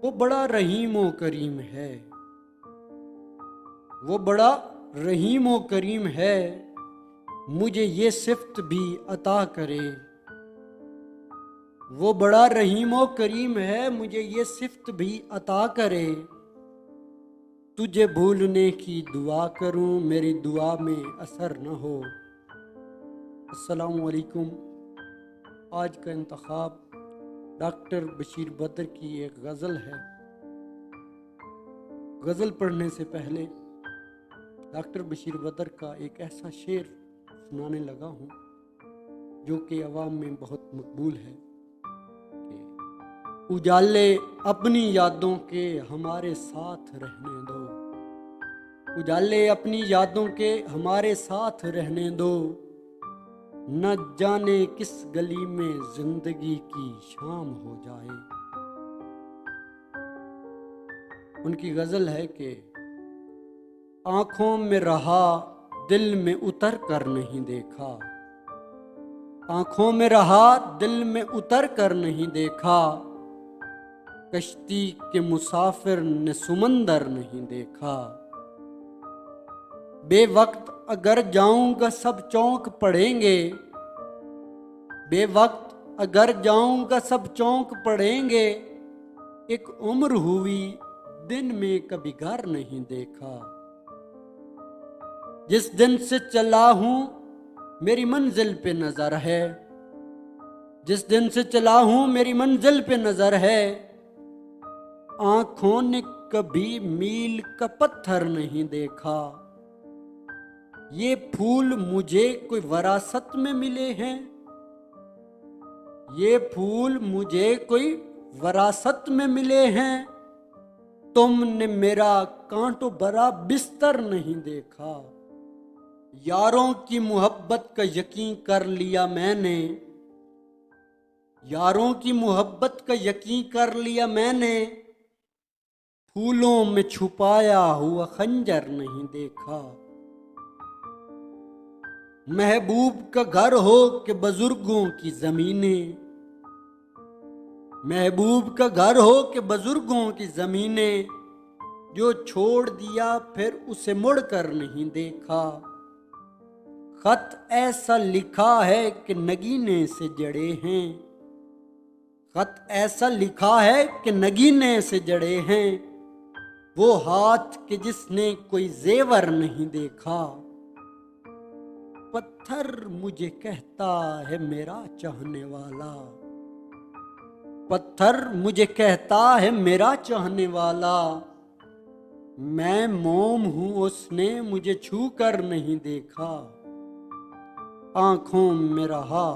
वो बड़ा रहीम व करीम है, वो बड़ा रहीम व करीम है, मुझे ये सिफ्त भी अता करे। वो बड़ा रहीम व करीम है, मुझे ये सिफ्त भी अता करे। तुझे भूलने की दुआ करूं, मेरी दुआ में असर न हो। अस्सलामु अलैकुम। आज का इंतखाब डॉक्टर बशीर बदर की एक गज़ल है। गज़ल पढ़ने से पहले डॉक्टर बशीर बदर का एक ऐसा शेर सुनाने लगा हूँ जो कि अवाम में बहुत मकबूल है। उजाले अपनी यादों के हमारे साथ रहने दो, उजाले अपनी यादों के हमारे साथ रहने दो। न जाने किस गली में जिंदगी की शाम हो जाए। उनकी गजल है कि आंखों में रहा दिल में उतर कर नहीं देखा, आंखों में रहा दिल में उतर कर नहीं देखा। कश्ती के मुसाफिर ने सुमंदर नहीं देखा। बेवक्त अगर जाऊंगा सब चौंक पड़ेंगे, बेवक्त अगर जाऊंगा सब चौंक पड़ेंगे। एक उम्र हुई दिन में कभी घर नहीं देखा। जिस दिन से चला हूं मेरी मंजिल पे नजर है, जिस दिन से चला हूं मेरी मंजिल पे नजर है। आंखों ने कभी मील का पत्थर नहीं देखा। ये फूल मुझे कोई विरासत में मिले हैं, ये फूल मुझे कोई विरासत में मिले हैं। तुमने मेरा कांटों भरा बिस्तर नहीं देखा। यारों की मोहब्बत का यकीन कर लिया मैंने, यारों की मोहब्बत का यकीन कर लिया मैंने। फूलों में छुपाया हुआ खंजर नहीं देखा। महबूब का घर हो कि बुजुर्गों की जमीनें, महबूब का घर हो कि बुजुर्गों की जमीनें। जो छोड़ दिया फिर उसे मुड़कर नहीं देखा। खत ऐसा लिखा है कि नगीने से जड़े हैं, खत ऐसा लिखा है कि नगीने से जड़े हैं। वो हाथ के जिसने कोई जेवर नहीं देखा। पत्थर मुझे कहता है मेरा चाहने वाला, पत्थर मुझे कहता है मेरा चाहने वाला। मैं मोम हूं उसने मुझे छू कर नहीं देखा। आंखों में रहा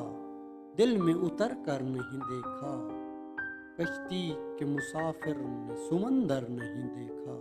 दिल में उतर कर नहीं देखा। कश्ती के मुसाफिर ने सुमंदर नहीं देखा।